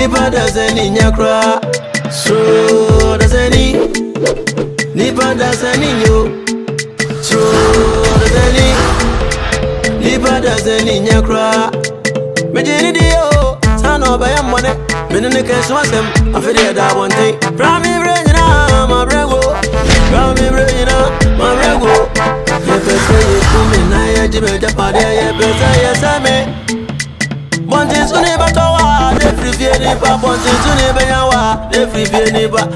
Nipa dasani nyakra. So dasani. Nipa dasani yo. So dasani. Nipa dasani nyakra. Mejini dio. Sano baya mwane. Menene kesu asem. Afide da one thing. Prami brejina ma brego. Prami brejina ma brego. Yepese yekumi na yejibe japade yepese yesame. Bonti suni batowa, ne free vie ni ba. Bonti suni benyawa, ne free vie ni ba.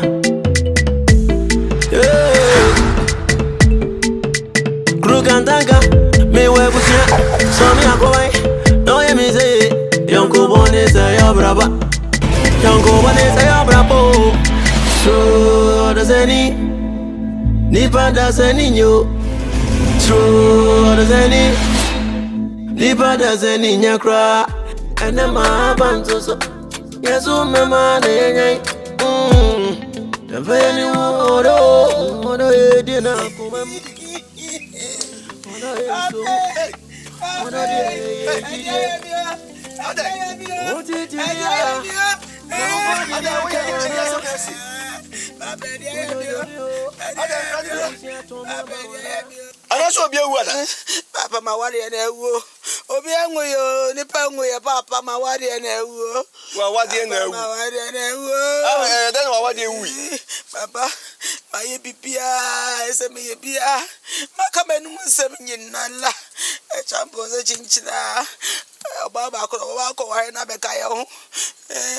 Krugantanga, me webusia, so mi akowai. No ye mi say, yonko bone say yo braba, yonko bone say yo brabo. So Odasanii, nipa dasani nyo. So Odasanii, nipa dasani nyakra. Ene ma bantu so Yesu mema na yenyai Tafeni odo edi na kumem Odo yesu Odo edi Oti tiya Anaso bi ewu ada Papa ma wari na ewu Obi enwe yo nipa enwe ya papa ma wari na ewu wa wadi na ewu ma wari na ewu then wa wadi ewu Papa ma ye bibia ese me ye bia maka menu nsem nyinala e champo se chinchina baba ko wa na be ka ye ho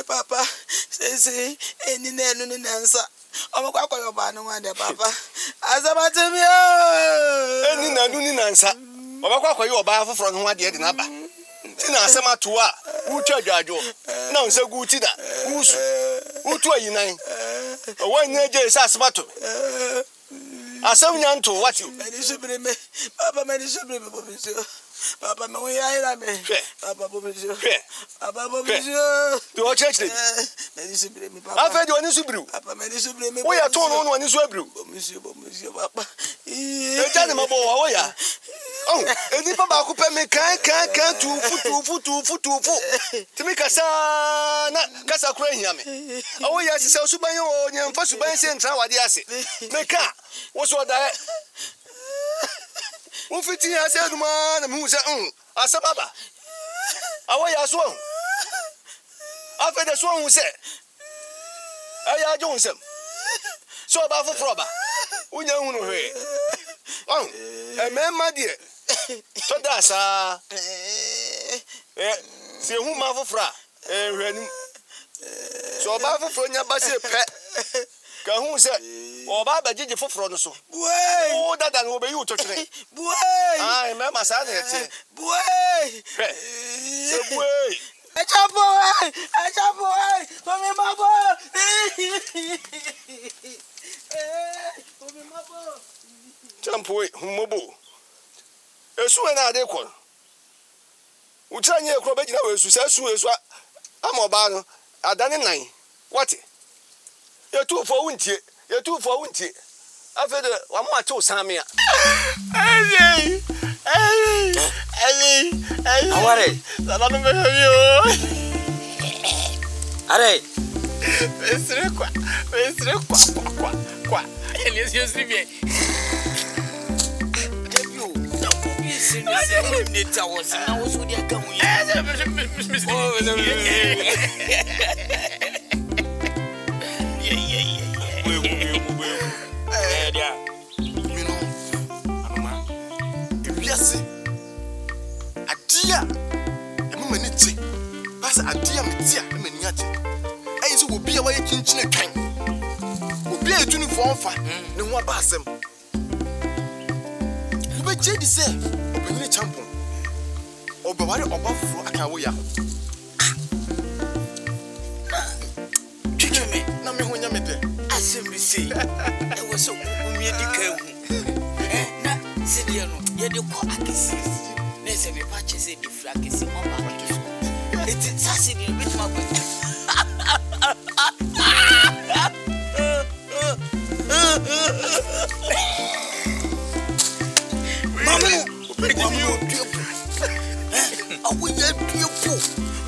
papa sesi eni na enu ni nansa omo kwa koyo ba no wa de papa azabatemi eni na enu ni nansa obakwa akoye oba afoforo no ade de na ba ti na asema to a wutwa dwadwo na onse gu ti da wusu wutu ayinan owa ni eje se asema to asem nyanto what you meni subire me papa meni subire me bobisio papa me we ayira me papa bobisio papa bobisio to o church meni subire me papa afa de oni subiru papa meni subire me wo ya to no oni so abiru bobisio papa e jani mabo wo ya oh eni pa ba ku pe me kan tu futu timi kasa na kasa kura hia me awo ya sise osuban yo nyemfa suban se ntra wade ase me ka wo so da wo fiti ase aduma na mu se asababa awo ya so afede so hu se aya jo nsem so ba foforo ba unya hu no hwe emema de to da sa se hu ma foforo hwani so ba foforo nya ba se pe ka hu se oba ba gigi foforo no so buai o dada no be yu to twere buai emema sa na ete buai se buai Achapo, come babo. Come babo. Champo, humobo. Esu na ade kon. Utranye ekro be gina we esu amoba no adane nan. What? You two for wuntie. Afede wa mo ate osame a. Aware. Lala no me yo. Are. Mesre kwa. Ele se escreve. Debio. Não conhece nem nem tawos, não uso de acão. Adia, emu maniti. Pasa adia metia, emu niate. Ayi so obi a waye kinchine twan. Obi a etunu fonfa, ne ho aba asem. Ube jedi se, obeni champion. Obaware obafro aka wo ya. Twitweme, Na me ho nya me de. asem bi sei. E wo so umie dika hu. Na sedia no, ye de ko akisi. Nese me pa chese di frakisi mo ba akisi. Eti sase di bit ma gbe.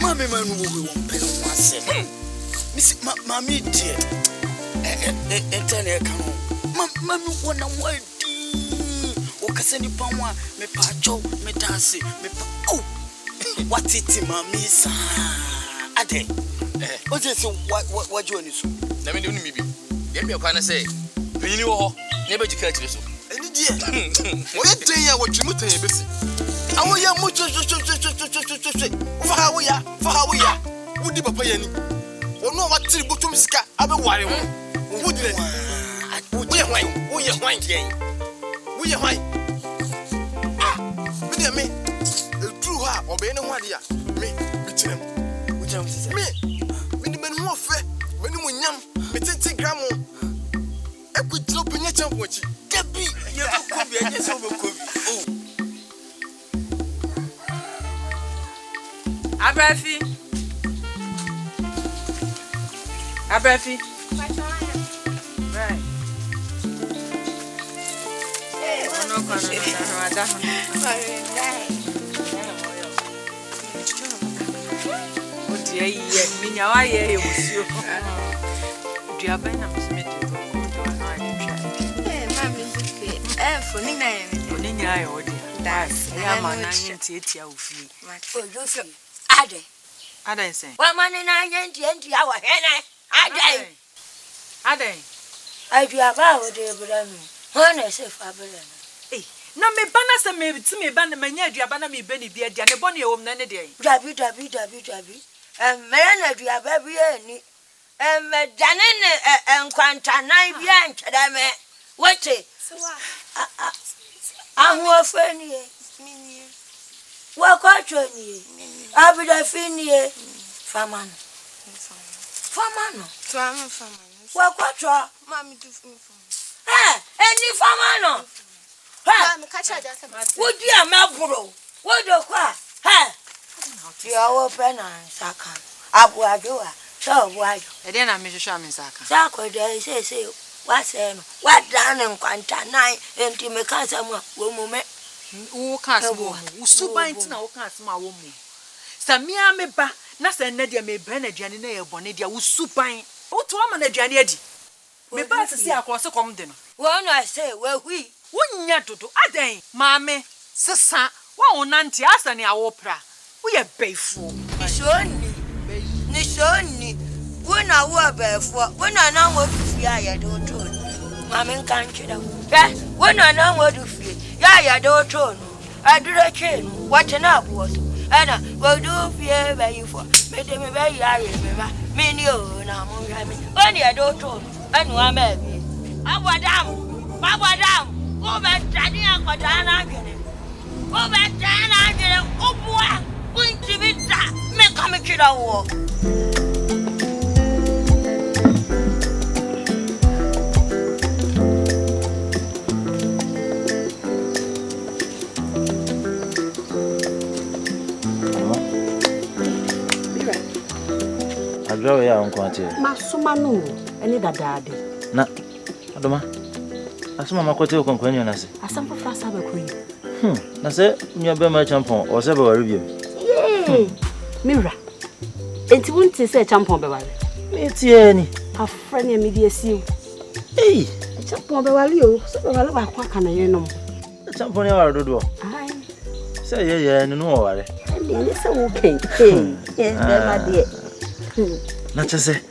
Mami manu wo pe won asem. Miss Mammy dear. Enter Mammy one and one. Okaseni Pama, me pacho, me dance, me oh. What it, Mammy, son? Ade. What is what you want to do? Let me do me. Let me can say. You know, never to catch you. Any dear. What day I want you to say? I want you much. For how we are. Would you papa any? Or no, what till go to Miska? I've been worrying. Would you? We are wine. We are wine. Me, true her or be anyone here. Me, between them. Me, the men who are fair when you were young, but 10 grams. I could drop in your champ watch. Debbie, you could be a yes over Kobe. Oh, Abrafi. Right. Na me bana se me ti me bana manya aduaba na me bani bia dia ne bone ewom na ne de. Dabi. Me na aduaba bia ni. Me dane ne enkwanta nan bia nkyeda me. Wote. Ahu afani e. Mini. Wa kwatro ni. Abida fini e. Famano. Wa kwatro. Mami do fini. Eni famano. Mami catch her just about. Would you a mabro? What do qua? You are open and sakan. Abuadua, so why? E dey na me hwehwa me saka. Sako dey say what what down and kwanta nine enti me kan sam wo mu me. Wo kan sam wo. Wo suban ti na wo kan sam wo mu. Samia me ba na se na dia me ba na aduane na ye bone dia wo suban. Wo to ama na aduane adi. Me ba se akose kom de no. Wo no say we hui. Wonya dodo adan maame sesa wa onante asane awopra wo ye beifo ni shoni wona wo beifo wona na wo fie aye de oto maame kan kira wona na wo do fie ya aye de oto no aduro che no what na abo so ana wo do fie beifo me de me be ya aye me ba me ni o na mo ya me oni e de oto anu ama bi abodam Over Tania Kodana, over Tana, Obua, going to be that, make a kid of war. I draw ya on quantity. Masumanu, any daddy. Na, Adoma. Asuma makote ukonkwenyo nasi. Asampa fasa be kuri. Na se nyobe ma champon o se be wari biem. Mira. Enti wonte se champon be wari. Me tie ni. Afrani e medi asiu. Champon be wari o, se be wari ba kwa kana yenom. Champon e wari dodo. Ai. Se ye no wari. Ni se wo ken. Yes, be ma de. Na chese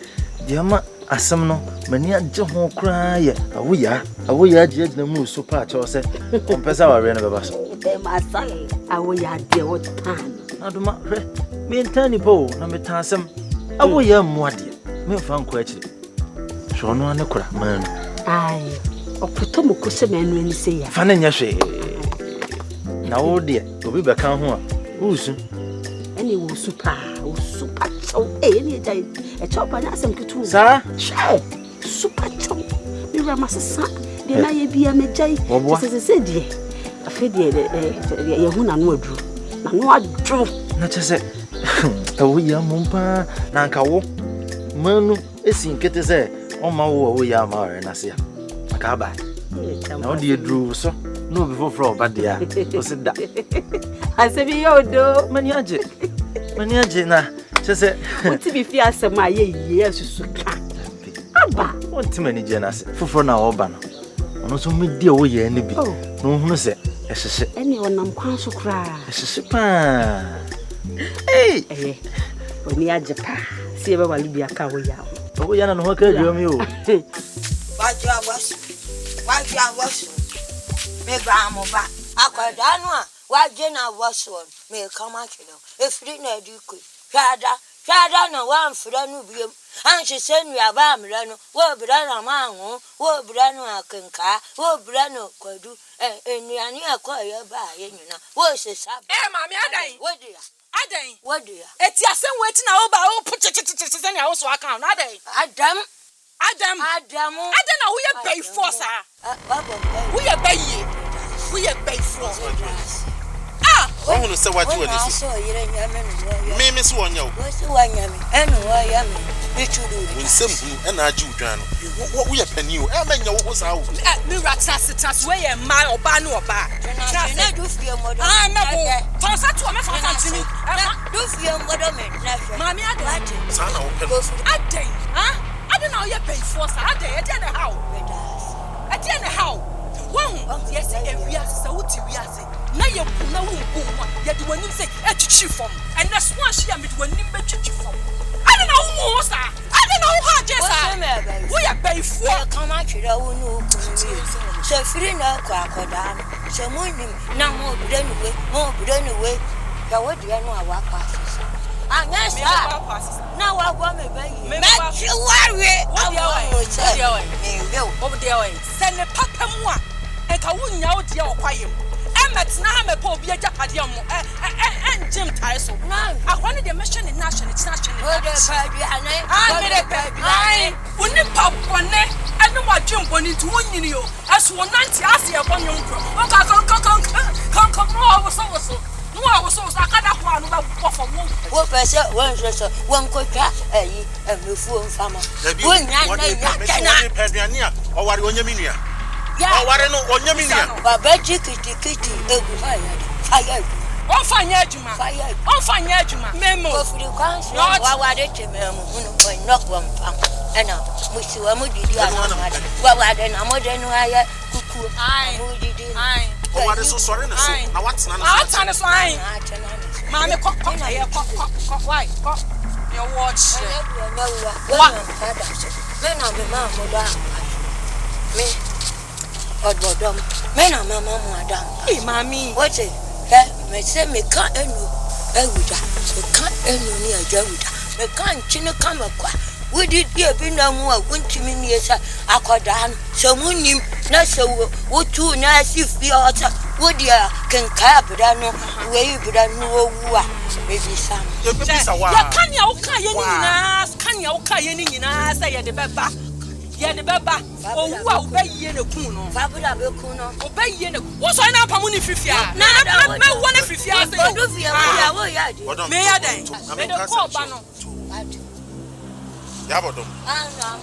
diama asem no mani agye ho kra ye awoya agye na mu so pa cha ose kompesa ware na beba so de ma sale awoya de o tan aduma hwe me ntani po na me tan asem awoya mu ade me fa nko akire so no ane kra man no ai opoto mo ko se menu ani se ya fa na nya hwe na wo de obi be kan ho a wusu ani wo super chow ni dai e chow pa na asem kitu sa super chow mi rama sesa de na ye bia mejai se de afedi ye hu na no aduru na no aduru na chese awoya mumpa na nka wo manu esi nkete se o ma wo awoya ma ore na se ya aka ba na o de aduru so no be foforo ba de a o se da asebi yodo mani aje na Chese. Unti bi fi asema ye Yesu ka. Aba. Unti mani je na se. Foforo na oba no. Ono so me die wo ye ne bi. No hunu se ehhye. Ene onam kwan so kra. Ehhye pa. Hey. Oni ajepa. Si ebe wali bi aka wo ya. Wo ya na no ho ka adwam yo. Wajia wasu. Me ba mo ba. Akwada no a waje na wasu me kama kino. Efiri na diko. Shada na wa mfira no biem. Anche senu ya ba mra no. Wo bra na manwo, wo bra no akenka, wo bra no kwadu. Enuane akwa ya ba ye nyuna. Wo sesa. Mami adan. Wo dia. Adan. Wo dia. Eti asem weti na wo ba wo puchichichichi se na wo so aka na adan. Adam. Adan na wo ye bay force ah. Wo ye bay ye. Wo ye bay force. Oh, no, say what you want to say. Me so on you. What's the one yammy? And why yammy? Which you do? We simple and I do, Jan. What we are penny you? I mean, you was out. Me ratas way a mile or ban or bar. I do feel more. I'm not going to me for me. Do feel more than me. Mammy, I don't. Son, I day, huh? I don't know you pay for I day. I don't know how. I don't know how. One, yes, every so we are. Na ye na wo go ye de wani say echichi fom and that's one she am de wani bechichi fom I don't know who sa I don't know how just we are pay for come out you no so free na kwa akoda so munim na mo bi den we ya wo de no awa pass anya sa na wa go me bayi me chi ware over there send the papa mu a e ka wo nya wo de okwayem Emetina ha me po bi eja pade mo engim tai so akwane de mission national international o de padi anai o de padi ai uni papone enu wadwembo ni tu wonyini yo aso nanti ase e bonyo nkro o ka kon mo so no so akada kwa no ba bofo mo wo pese won so won kotwa ayi emrefu mfama won nya na peduane a o ware onyami nua o ware no onyami nua baba tikiti egu fire on fanya adwuma memo ofiri kwanso wa wade tememu hunu knock one pam ena musiwa mudidi anamade wa wade na modenu aya kuku mudidi o wade so sore ne so na watena na atane so ai mama ko ye ko why ko you watch wa me na me ma moda me ododom me na mama mo adam mami what me say me kan enu ewuda me kan enu ni ajawuda me kan chine kama kwa wudi die bi na mu a wuntimi ni esa akoda no so munim na so wotu na asifi ota wudi a kenka abda no we ibda no owu a me bi sam ya kan ya uka ye ni nyina say ye de beba owu a obayiye ne kun no fabula be kun no obayiye ne wo so na pamu ni fifia na me wona fifia say odu fia wo ya di me ya dan me de ko ba no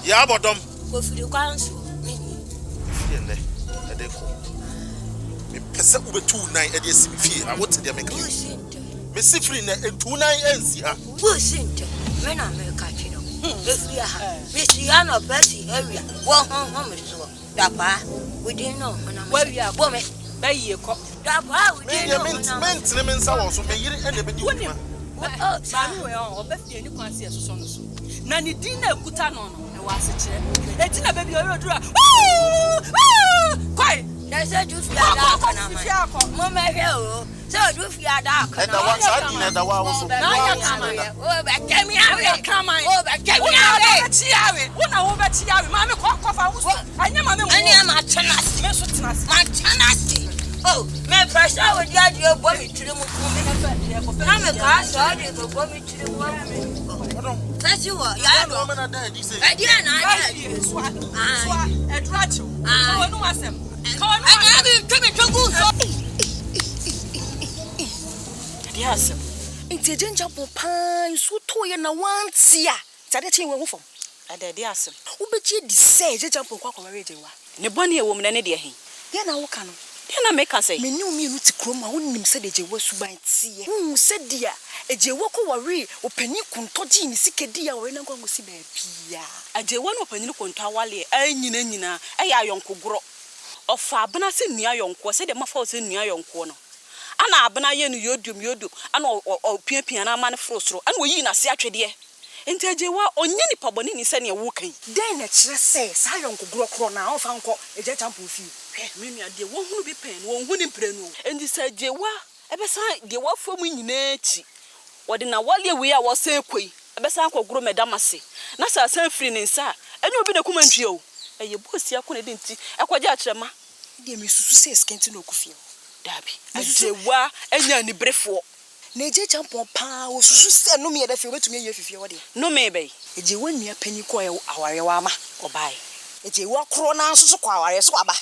ya bodom ko firi kwanso me fiende e de ko me pese ubetu nan e de sim fie a wote de me ka me sifri na etu nan ensi ha wo sinte me na me ka chi no efiri ha me si ano besi area wo hon me so dapa we dey know na we ya bo me bayi ko dapa we dey know na mentine men sa wo so me yiri e na be di uma mami we on obefie ni kwanse so no so na ni din na ekuta no e wa se kire eti na baby o dura kwai na se ju fi ada kana mo me hwe o se ju fi ada kana da wa sa di na da wa wo so na ya kama o be kemi awe kama o be kemi awe ti awe wona wo be ti awe mami ko fa wo so anya mami mo anya ma tenasi me so tenasi ma tenasi oh me pressure wo dia di bo mi tire mu ku na me ka so di go bo mi tire mu kasi wo ya do me na da di say e dia na ya so e dracho so wonu asem ka wonu anya bi tumi togu so dia asem nti jenja popan so to ye na wantia tade chin we hufom ade dia asem wo beji di say jenja pon kwa kwa reje wa ne bone e wo mne ne de he ye na wo ka no na make say me ni umi no ti kroma wonnim se de jewa suban tie se dia ejewa ko wari opani kuntoji ni sikedi ya we na nkwango si ba bia ajewa no opani kunto awale anyina aya ayonkogro ofa abena se nua yonko se de mafa se nua yonko no ana abena ye no yodum ana opiapia na amane frosro ana oyi na se atwede enti ajewa onye ni paboni ni se ne wo kan den na kire se sa yonkogro kro na ofa nko eje champo fi me nua de wo hunu bi pen wo hunu mprenu enti se ajewa ebesa de wo fam nyina echi wode na wale we a wo se koi ebesa akogro medamase na sa san free ni nsa enye obi de kuma ntwie o eye bosi akone de nti ekwaje akyerema de me susu se skenti no kufie dabi ajewa enya ni brefo na eje champo pa wo susu se no me ye da fie obetumi ye fifie wode no me be eje wanua pani ko aware wa ama obai eje wa kro na nso so kwa aware so aba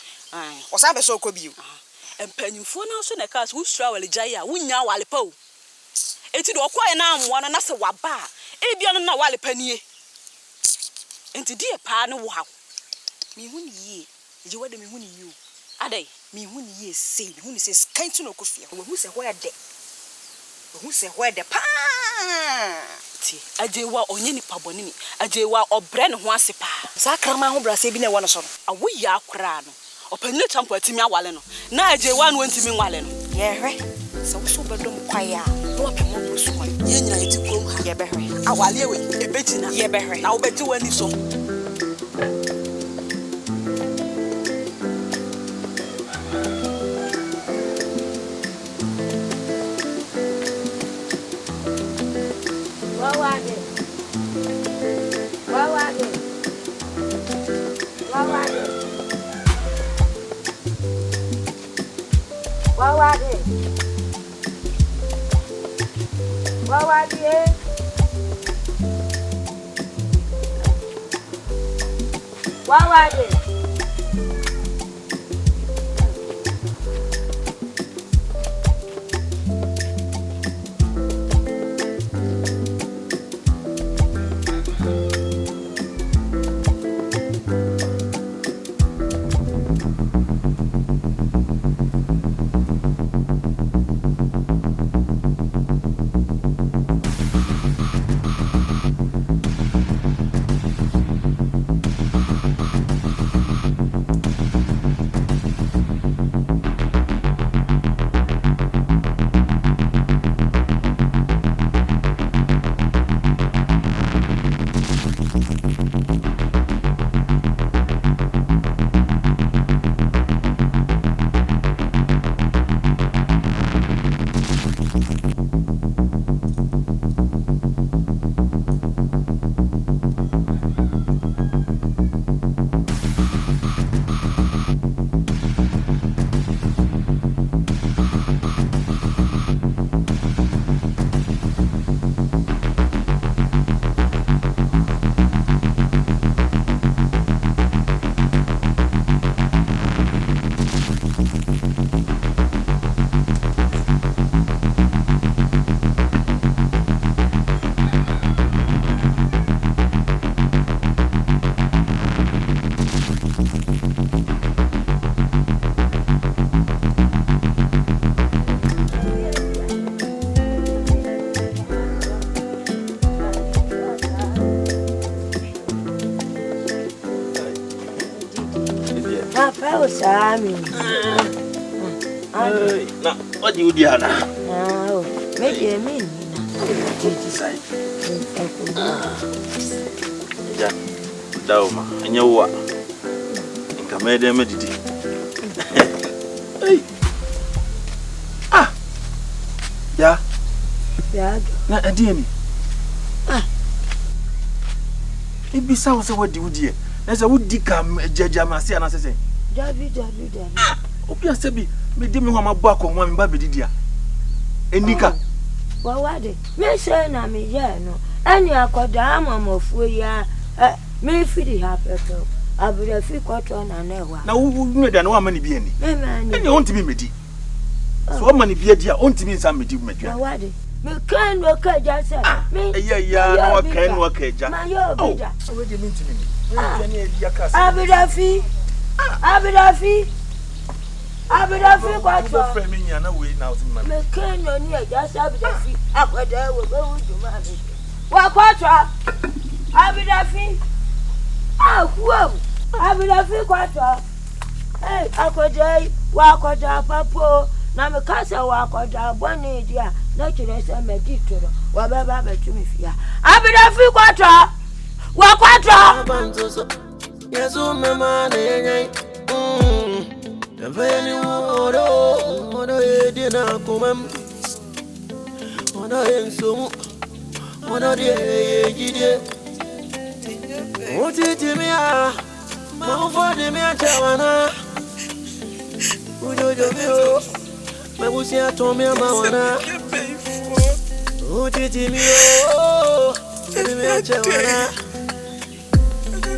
o sa be so ko biu empanyimfo na so na kas wo sura wale jai a wonya wale pa o enti do kwa na amwa na se waba e bia no na wale panie enti die pa ne wo mi hu ni ye eje wade mi hu ni ye o adai mi hu ni ye se mi hu ni se skenti no kufie wo hu se ho ede who say where the pa ti ajewa onye ni paboni ni ajewa obre ne ho ase pa sa krama ho brase bi na wo no so awo ya akra no opanile champo atimi awale no na ajewa no ntimi nwale no ye hwe so so bedom kwaya no apemo brusu kwa ye nyina yeti krom ha ye behwe awale we ebegina ye behwe na wo beti wani so Sami. Na, what do you do now? Oh, make a mean. Ja, dauma, anyawa. Inkamede medidi. Hey. Ah. Ja. Ja. Na adiemi. Ah. Ibisa wo se wadi wudi. Na se wudi kam jajamase ana sese. Dabi. Obi asebi me di me ho amabo akonwa me ba bedidia. Enika. Wawade. Me say na me ye no. Ani akoda amamofuo ya. Me fidi hapeto. Abure fi kwato na newa. Na wo nweda na wa mani bi ani. Me mani. Eni ontimi medi. So wa mani bi dia ontimi nsa medi medwa. Wawade. Me kan wo kaja se. Me. Ya na wa kan wo kaja. Ma yo bida. We di mintimi. We di ani e dia kasa. Abirafi. Abedafi kwatwa. Frame me na we now man. Me kenyo ni just abedafi. Akwada we be wuduma me. Wa kwatwa. Abedafi. Ah, who? Abedafi kwatwa. Hey, akwada wa kwada papo. Na me kasa wa kwada boni dia. Na kire se me ditoro. Wa baba betumi fia. Abedafi kwatwa. Wa kwatwa. Yesu mama ne Tafeni odo edina kumam odo ensumu odo de jide oti timia ma fo de mi achawana ujojo mi o ma busi atomi amawana oti timio de mi achawana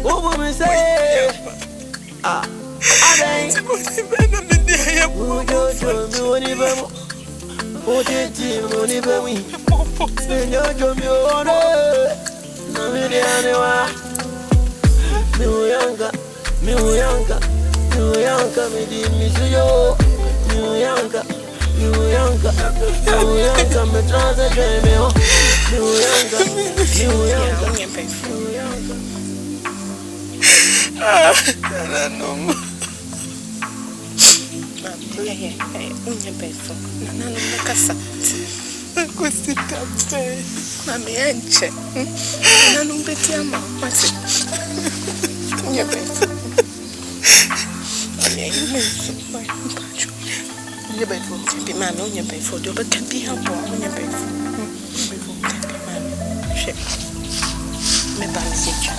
obo mi say ah Adai, ujojo mi oni bemo, otiti oni bemi, ujojo mi ono, na mi de anewa, mi uyanga, mi di misuyo, mi uyanga, me transa jeme ho, mi uyanga. Hey, unye befo. Nana no makasa. Kusi tape. Mami enche. Nana no beti ama. Mate. Unye befo. Unye befo. Unye befo. Bi mami unye befo. Do be kan bi hapo. Unye befo. Befo kan bi mami. She. Me ba se chan.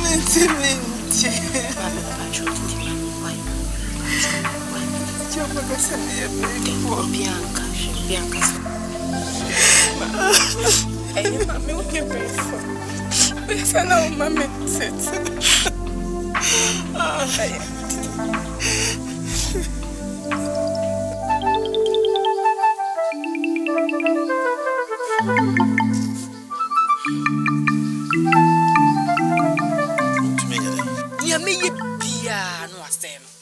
Menti. Bianca. Hey, mami, what you pay for? Listen, now, mami, sit.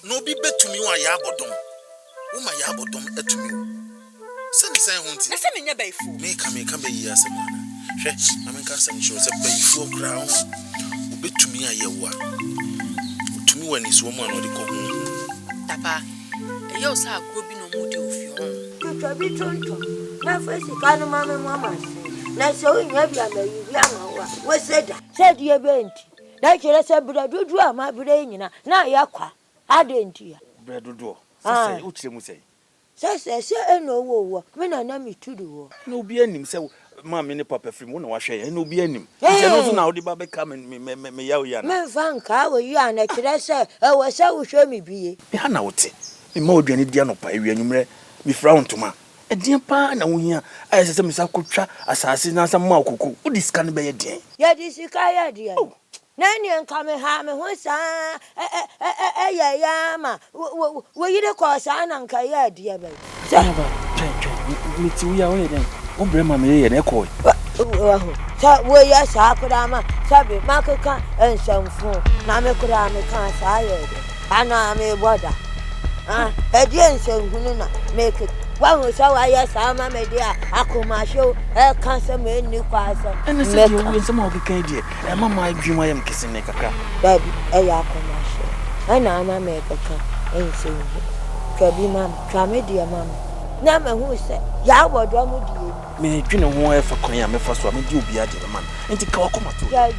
No be bet to me one yabodom. Uma yabodom etumi. Send the sign hunting. Na se menya baifu. Me come be here some one. Hwe, na me kan say show say baifu crown. Obetumi ayewa. Otumi wani so mo an odi ko hu. Tapa. E yo sa agro bi no mu de ofio ho. Tutwa bi tonto. Na fesi kanu mama se. Na se onya bi amayi bi amawa. We seda. Sedi e benti. Na kire se bra dudu ama bra nyina. Na yakwa. Adentia. Bredodo. Say uche mu say. Say eno wo. Me na mi tudu wo. No obi anim say ma me ne papa free mu na wa hwe no obi anim. Say no so na odi ba be ka me yawo ya na. Me vanka wo yi ana kire say e wo say wo hwe me biye. Me ha na wote. Me ma oduane dia no pa ewi anwumre. Me fra wontoma. E dia pa na wo hia. Aye say me sa kotwa asase na sa ma okoko. Odi sika ne be ye den. Ya di sika ya dia. Nani nkame ha me ho sa ya ma wo yire ko sa na nka ya dia ba Saba miti wo ya wo den wo bre ma me ye na ko sa wo ya sa kura ma sabe makaka ensamfu na me kura me kan sa ya de ana me boda e die ensamfu na me Wa so wa ya sama me dia akoma show e kan se me ni kwa so ene se di wo se ma okekan die e mama adwuma yam kese ne kaka baby e ya akoma show ana ama me kaka e se wu kabi mam twa me dia mam na me hu se ya bodo mu die me dwene ho e fa kon ya me fa so me di obi ade man enti ka wakoma to ja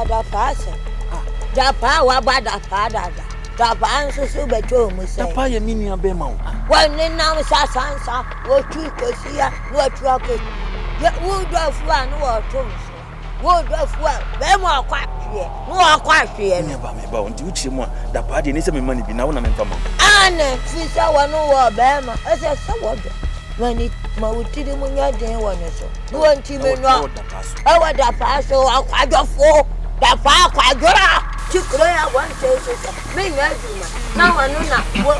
da paase da pa wa ba da pa da da pa so beto mu se da pa ye mini abe ma wo Wani na sansa wo tu kosia no truck ye wo do fu an wo tonso wo do fu be mo akwahwe no akwahwe ne ba me ba onti uchi mu da pa de ne se me mani bi na wo na me fama ane fi sa wonu wo be ma ese se wo do mani ma utiri mu nya den wonu so no onti me no e wo da pa so akwadofo da pa akwadora chikro ya wan se me nya duma na wonu na wo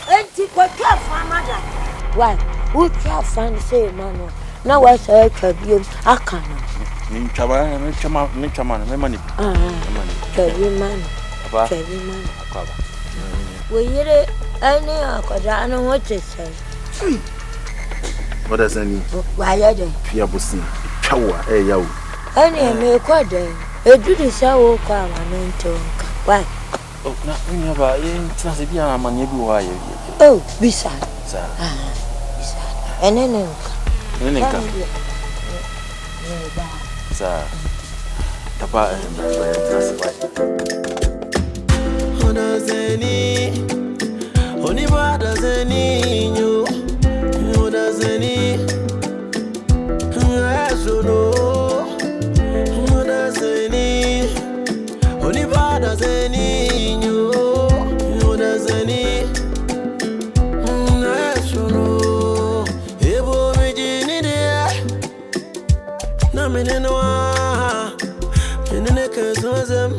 enti ko ka fama da why who try find say man na wasa twabiom aka no me chama me mani twabi man papa twabi man akaba wo yire ani akoda no wote sai Odasanii wa ya de fia bosi twawa yawo ani me kwada edudi sawo kwa manento nka why oh na nya ba yin tna se bia amanye bi wa ye oh bisa sa bisa enene nka sa papa tna se ba Odasanii Oniba Odasanii nyo Odasanii Asono Odasanii Oniba Odasanii nyo Odasanii Asono Ebo mijini dia na menenwa menene kezozem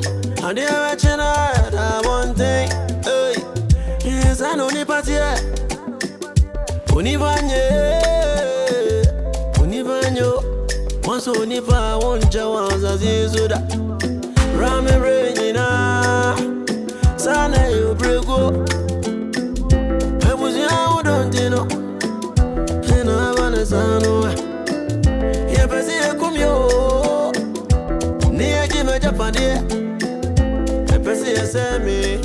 ade awachena da one thing hey yes I know ni patie Univanyo Once unipa wonja wanza zizuda Rame renyina Sana yubrego Ebuzi ya udontino Hena avane sanua Yepesi kumyo Niye jime japandie Epesi semi